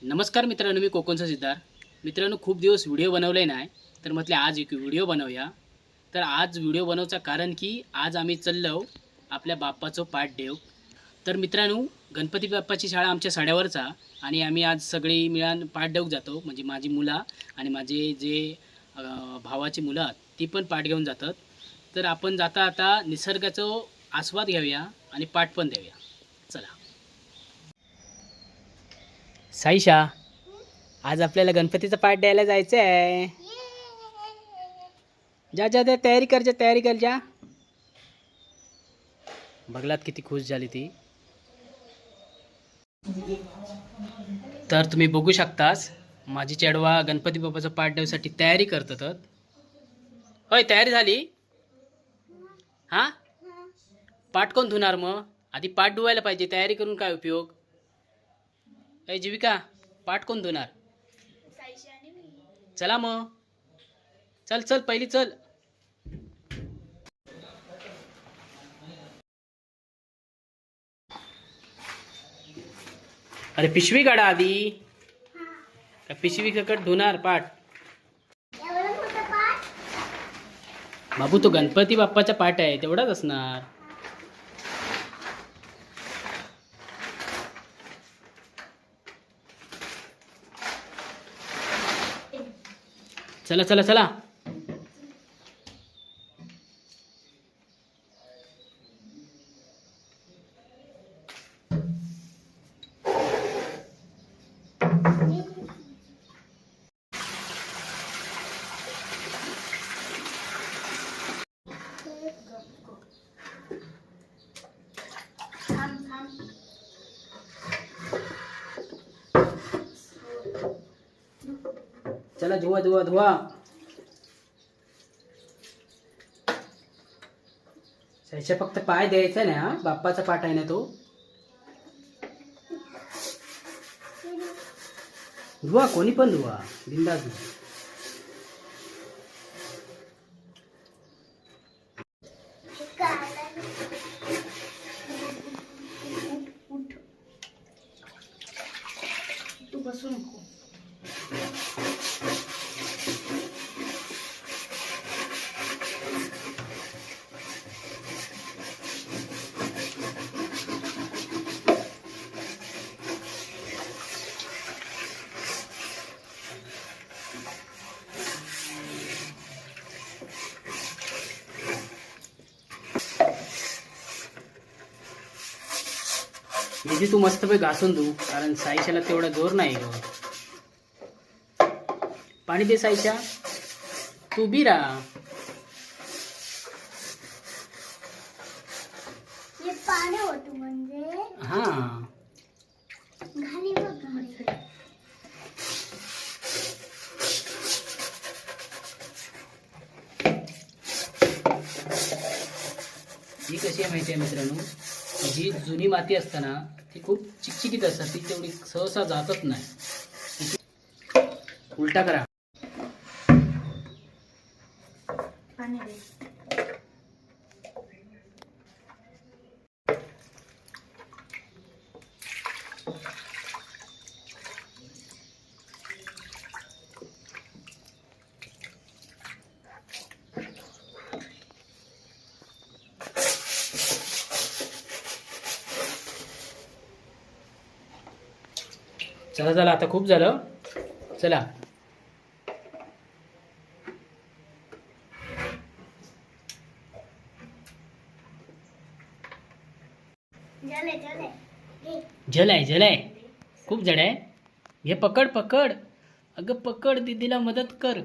नमस्कार मित्रांनो, मी कोकणचा सिद्धार्थ. मित्रांनो, खूप दिवस व्हिडिओ बनवले नाही, तर म्हटले आज एक व्हिडिओ बनवूया. तर आज व्हिडिओ बनवचं कारण की आज आम्ही चाललो आपल्या बाप्पाचं पाठदेव. तर मित्रांनो, गणपती बाप्पाची शाळा आमच्या साड्यावरचा आणि आम्ही आज सगळी मिळून पाठदेव जातो. म्हणजे माझी मुलं आणि माझे जे भावाची मुलं आहेत ती पण पाठ घेऊन जातात. तर आपण जाता आता निसर्गाचा आस्वाद घेऊया आणि पाठ पण देऊया. चला. साईशा, आज आपल्याला गणपतीचा पाठ द्यायला जायचं आहे. जा जा जा, तयारी कर, जा तयारी कर जा. बघलात किती खुश झाली ती. तर तुम्ही बघू शकतास माझी चेडवा गणपती बाप्पाचा पाठ द्यायसाठी तयारी करतात. होय, तयारी झाली. हा, पाठ कोण धुणार मग? आधी पाठ धुवायला पाहिजे, तयारी करून काय उपयोग. ए जीविका, पाठ कोण धुणार? चला मग, चल चल पहिली चल. अरे पिशवी काढा आधी. का पिशवी सकट धुणार पाठ? बाबू, तो गणपती बाप्पाचा पाठ आहे, तेवढाच असणार. चला चला चला. चला, धुवा धुवा धुवा. त्याच्या फक्त पाय द्यायचा ना, बाप्पाचा पाठ आहे ना तो. धुवा, कोणी पण धुवा, बिंदास धुवा. तू बसू नको. निधी, तू मस्त पे घासून धू, कारण साईशाला तेवढा जोर नाही ग. पाणी दे साईशा, तू बी राहा. हे पाणी होतं म्हणजे हा, घाणी बघ घाणी. ही कशी आहे माहिती आहे मित्रांनो, जी जुनी माती असते ना ती खूप चिकचिकीत असतात, ती तेवढी सहसा जातच नाही. उलटा करा. पाणी दे. चला चला, आता खूप झालं. चला. झाले झाले. जल आहे, जल आहे, खूप जड आहे. हे पकड पकड, अगं पकड, दीदीला मदत कर.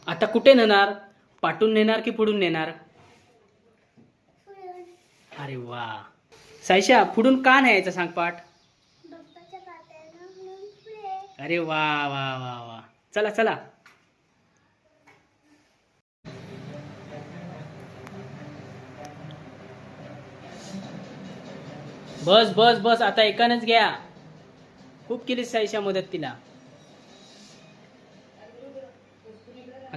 आता कुठे नेणार? पाठून नेणार की पुढून नेणार? अरे वा. साईशा, पुढून का न्यायचं सांग पाठ? बाप्पाच्या पाट्याला म्हणून पुढे. अरे वा वा वा वा. चला चला. बस बस बस, आता एकानच घ्या. खूप केली साईशा मदत तिला.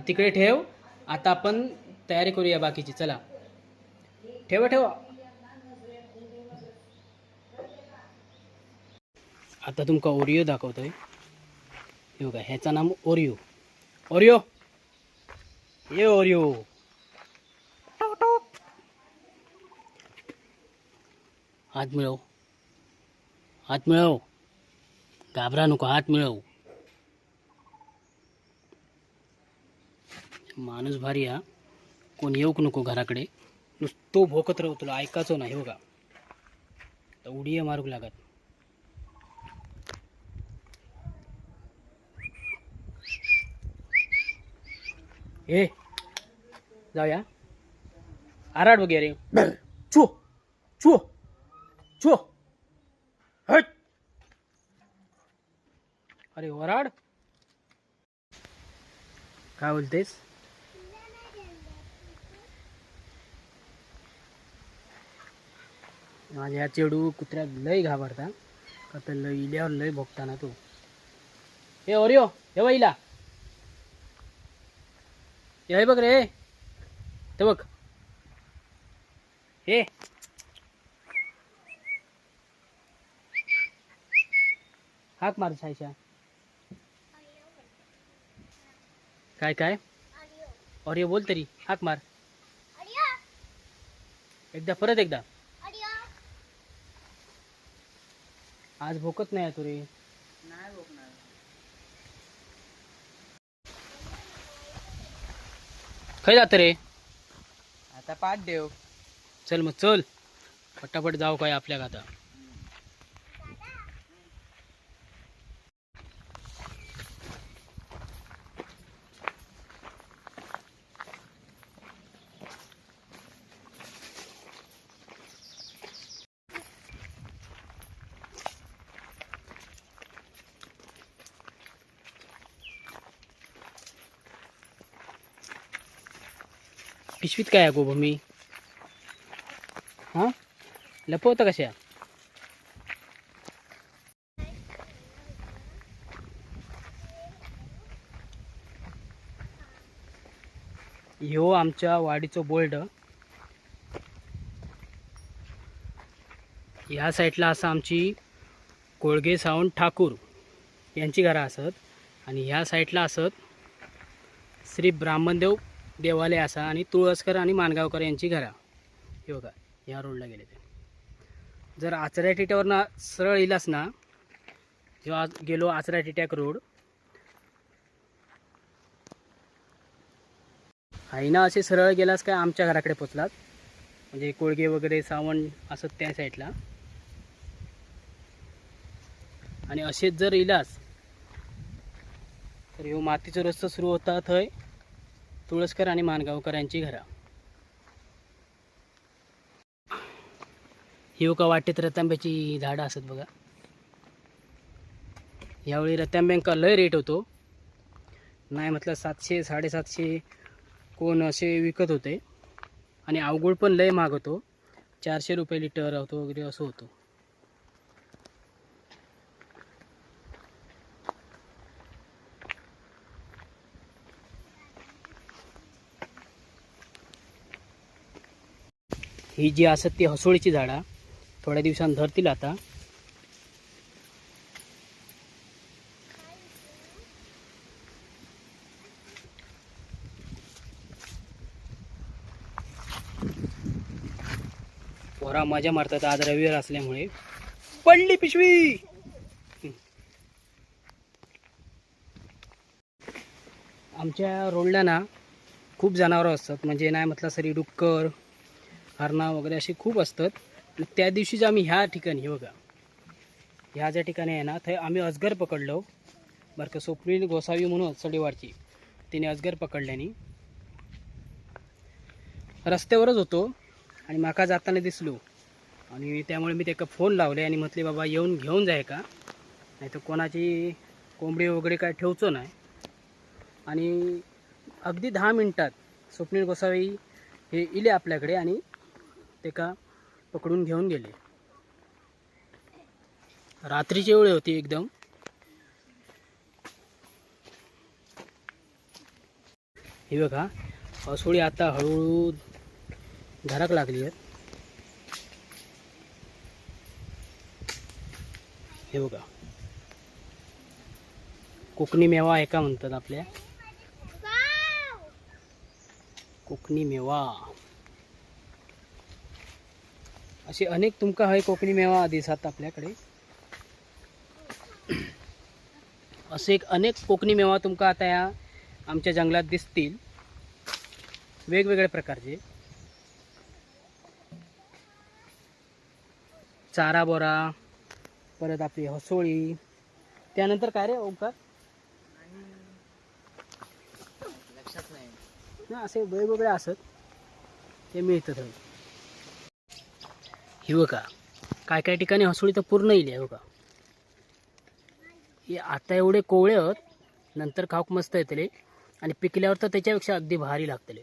तिकडे ठेव. आता आपण तयारी करूया बाकीची. चला. ठेवा ठेवा. आता तुमका ओरिओ दाखवतोय. हे बघा, ह्याचा नाम ओरिओ. ओरिओ ये ओरिओ. हात मिळव, हात मिळव, घाबरा नको, हात मिळव. माणूस भारी हा, कोण येऊक नको घराकडे, नुसतो भोकत राहू, तुला ऐकायचो नाही. हो का, तर उडी मारूक लागत. ए जाऊया, आराड वगैरे. छो छो छो हट. अरे वराड, काय बोलतेस? माझ्या ह्या चेडू कुत्र्यात लय घाबरता का, तर लय इल्यावर लय भोगताना तू. हे ओरिओ, हे बाईला हे बघ रे, ते बघ. हे हाक मार छायशा. काय काय ओरिओ बोल तरी, हाक मार एकदा, परत एकदा. आज भोकत नाही तू रे. नाही भोकणार. खाय जात रे आता पाठ देव. चल मग चल, पटापट जाऊ काय आपल्या आता. पिशवीत काय आहे गोभूमी? हां, लपवतं कशा? ह्यो आमच्या वाडीचो बोल्ड. ह्या साईडला असं आमची कोळगे सावंत ठाकूर यांची घरं असत, आणि ह्या साईडला असत श्री ब्राह्मणदेव देवालय असा, आणि तुळसकर आणि मानगावकर यांची घरा. हे बघा, ह्या रोडला गेले ते. जर आचऱ्या टिट्यावरनं सरळ येलास ना, जेव्हा गेलो आचऱ्या टिट्याक रोड आहे ना, असे सरळ गेलास काय आमच्या घराकडे पोचलात. म्हणजे कोळगे वगैरे सावंत असत त्या साईडला. आणि असेच जर येलास तर ह्यो मातीचा रस्ता सुरू होता थंय तुळसकर आणि मानगावकर यांची घरा. ही का वाटेत रतांब्याची झाडं असत बघा. यावेळी रतांब्यांका लय रेट होतो, नाही म्हटलं 700 750 कोण असे विकत होते. आणि अवगुळ पण लय महाग होतो, 400 रुपये लिटर होतो वगैरे असं होतं. ही जी असत ती हसोळीची झाडा, थोड्या दिवसांनी धरतील आता. पोरा मजा मारतात, आज रविवार असल्यामुळे. पडली पिशवी. आमच्या रोडला ना खूप जनावरं असतात, म्हणजे नाही म्हटलं सरी डुक्कर, हरणा वगैरे असे खूप असतात. त्या दिवशीच आम्ही ह्या ठिकाणी, हे बघा ह्या ज्या ठिकाणी आहे ना, ते आम्ही अजगर पकडलो बरं का. स्वप्नील गोसावी म्हणून सडेवाडची, तिने अजगर पकडल्याने. रस्त्यावरच होतो आणि माका जाताना दिसलो, आणि त्यामुळे मी त्याला फोन लावले आणि म्हटले बाबा येऊन घेऊन जाय का, नाही तर कोणाची कोंबडी वगैरे काय ठेवचो नाही. आणि अगदी 10 मिनिटात स्वप्नील गोसावी हे इले आपल्याकडे आणि ते का पकडून घेऊन गेले. रात्रीची वेळ होती एकदम. हे बघा, असोळी आता हळूहळू धराक लागली आहेत. हे बघा, कोकणी मेवा आहे का म्हणतात आपल्या, कोकणी मेवा. असे अनेक तुमका हय कोकणी मेवा दिसतात आपल्याकडे. असे एक अनेक कोकणी मेवा तुमका आता या आमच्या जंगलात दिसतील, वेगवेगळ्या प्रकारचे. चारा बोरा, परत आपली हसोळी, त्यानंतर काय रे ओंकार, लक्षात नाही. ना असे वेगवेगळे असत ते मिळतात. ही बघा, काय काय ठिकाणी हसोळी तर पूर्ण येईल. हे बघा, हे आता एवढे कोवळे आहेत, नंतर खाऊक मस्त येतले आणि पिकल्यावर तर त्याच्यापेक्षा अगदी भारी लागतले.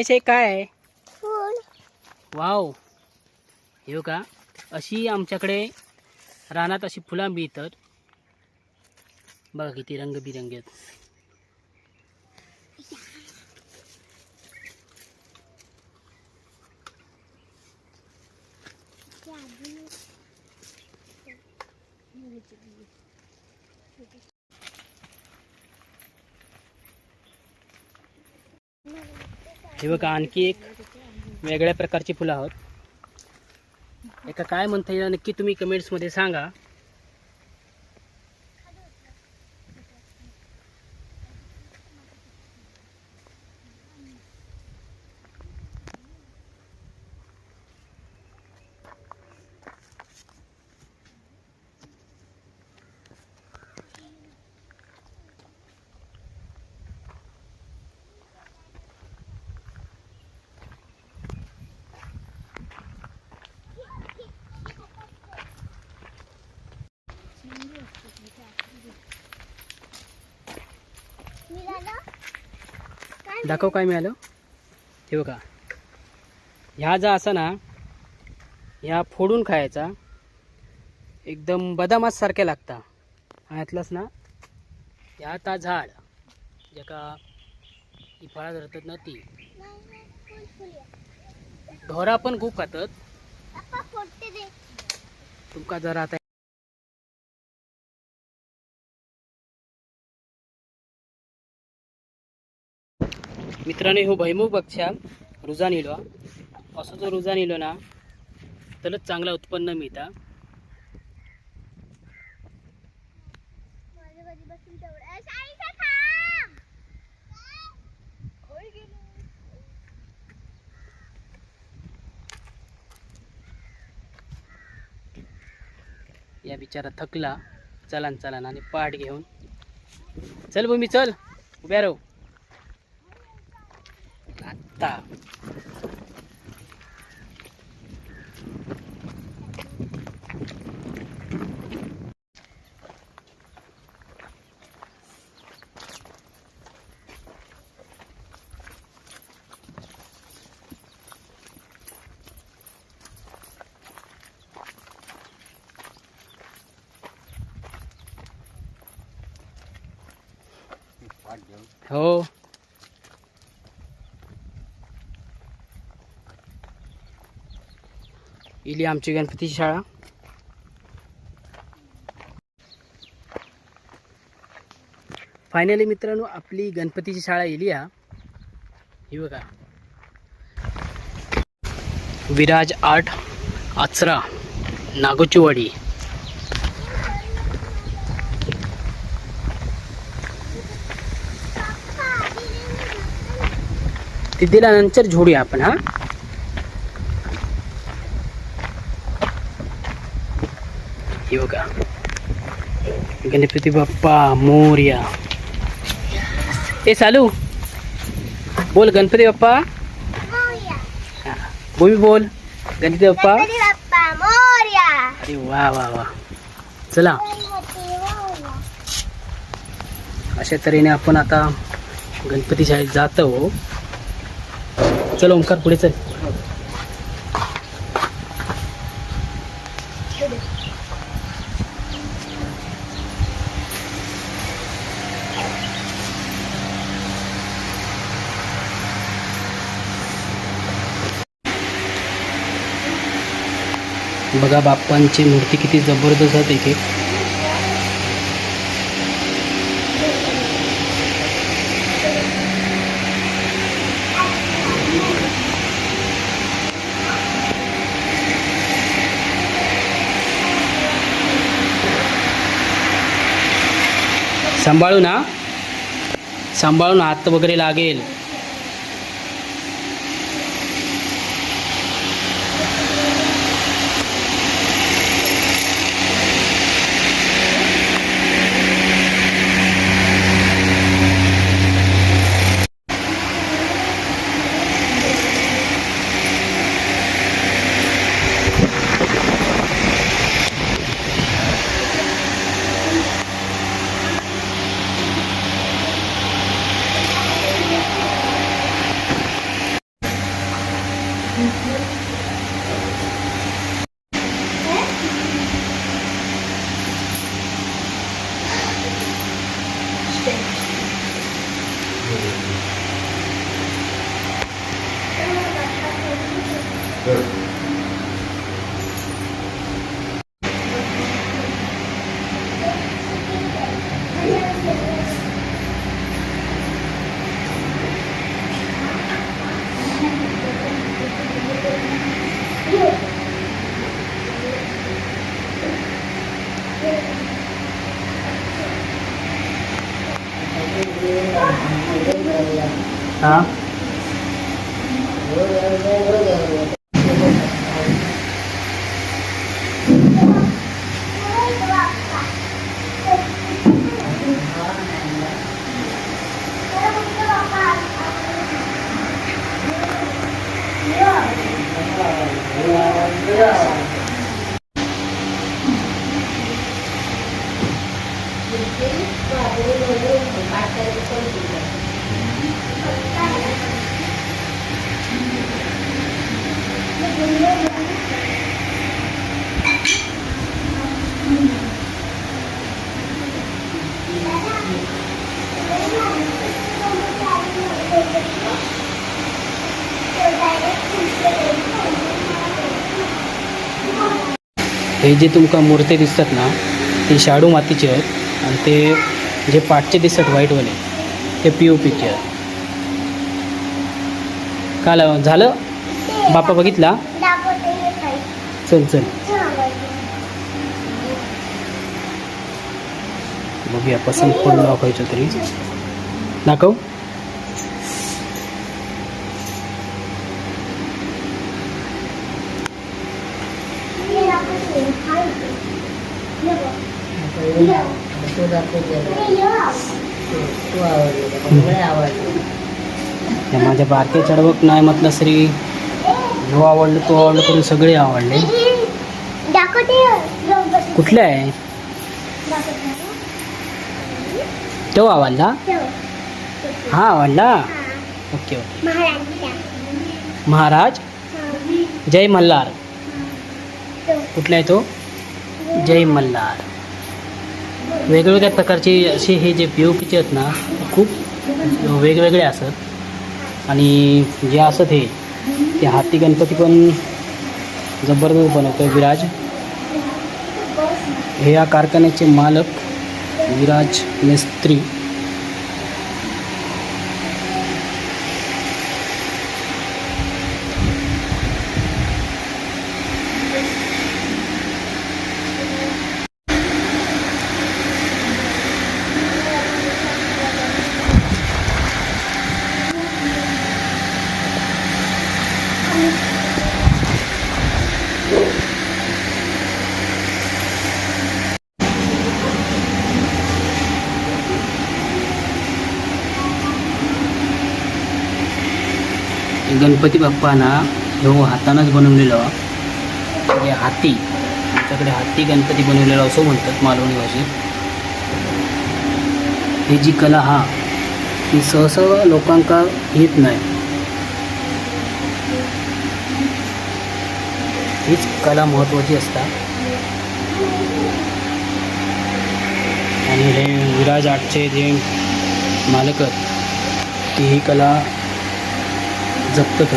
शे काय आहे, वाव. हे बघा, अशी आमच्याकडे रानात अशी फुलं मिळतात. बघा किती रंगबिरंगी आहेत. हे बघा, आणखी एक वेगळ्या प्रकारची फुलं आहोत. एका काय म्हणता येईल नक्की तुम्ही कमेंट्समध्ये सांगा. दाखव काय मिळालं. हे बघा, ह्या जा असा ना, ह्या फोडून खायचा, एकदम बदामास सारख्या लागता. ह्यातलाच ना, ह्या ता झाड ज्याका ही फळा धरतात ना ती. ढोरा पण खूप खातात. तुमका जरा आता मित्रांनो, हो भैमुख बक्षा रुजान इलो. असं जर रुजान इलो ना तरच चांगलं उत्पन्न मिळता. या बिचारा थकला चलन चलन आणि पाठ घेऊन. चल भूमी चल, उभ्या राहू आता. हो, इली आमची गणपतीची शाळा. फायनली मित्रांनो, आपली गणपतीची शाळा इली हा. ही बघा, विराज आर्ट आचरा नागोचीवाडी. तिथेला नंतर झोडूया आपण. हा, हे बघा, गणपती बाप्पा मोरया. ए चालू बोल, गणपती बाप्पा. हा, भूमी बोल, गणपती बाप्पा. अरे वा वा वा. चला, अशा तऱ्हेने आपण आता गणपती शाळेत जातो. चलो ओंकार, पुढे चल. बघा बाप्पांची मूर्ती किती जबरदस्त आहे एक एक. सांभाळून हात वगैरे लागेल. हां हे जे तुमका मूर्ती दिसतात ना ते शाडू मातीचे आहेत आणि ते जे पाटचे दिसतात व्हाईटवाले ते POPचे आहेत. काल झालं बाप्पा बघितला. दाखवते हे काय. चल चल छान. बघूया पसंत पडलं दाखवायचं तरी दाखव. हे दाखवते. हाय. हे बघ. हे या माझ्या बारके चढवक नाही म्हटलं श्री जो आवडलं तो आवडलं करून सगळे आवडले. दाखवते. कुठले आहे तो आवडला. हा आवडला. Okay okay. महाराज जय मल्हार. कुठला आहे तो जय मल्हार. वेगवेगळ्या प्रकारचे असे हे जे POPचे आहेत ना खूप वेगवेगळे असतात आणि जे असत हे ते हाती गणपती पण जबरदस्त बनवतो विराज. हे या कारखान्याचे मालक विराज मिस्त्री. गणपती बाप्पाना जो हातानंच बनवलेला म्हणजे हाती आमच्याकडे हाती गणपती बनवलेला असं म्हणतात मालवणी भाषेत. ही जी कला हा ही सहसा लोकांका येत नाही. हीच कला महत्त्वाची असता आणि हे विराज आर्टचे जे मालक आहेत ते ही कला जपतात.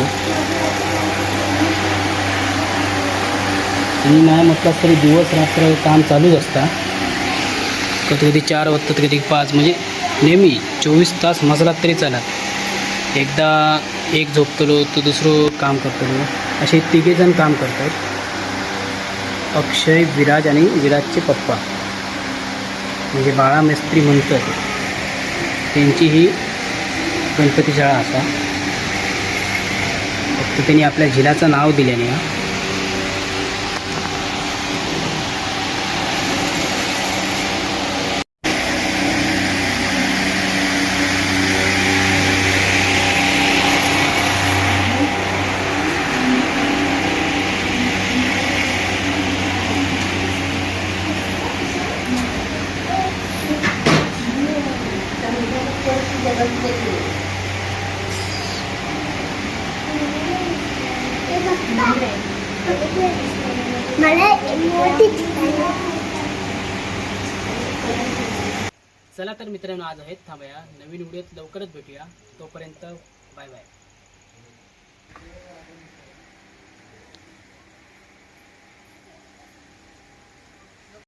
आणि नाही म्हटलं तरी दिवस रात्र काम चालूच असतं. कधी कधी 4 वाजतात, कधी 5, म्हणजे नेहमी 24 तास मसाला तरी चालत. एकदा एक झोपतलो तर दुसरं काम करतलो, असे 3 जण काम करतात. अक्षय, विराज आणि विराजचे पप्पा म्हणजे बाळा मिस्त्री म्हणतात, त्यांची ही गणपती शाळा असा. फक्त त्यांनी आपल्या झिलाचं नाव दिल्याने. मला मोठी चला तर मित्रांनो, आज आहेत थांबूया. नवीन व्हिडिओत लवकरच भेटूया. तोपर्यंत बाय बाय.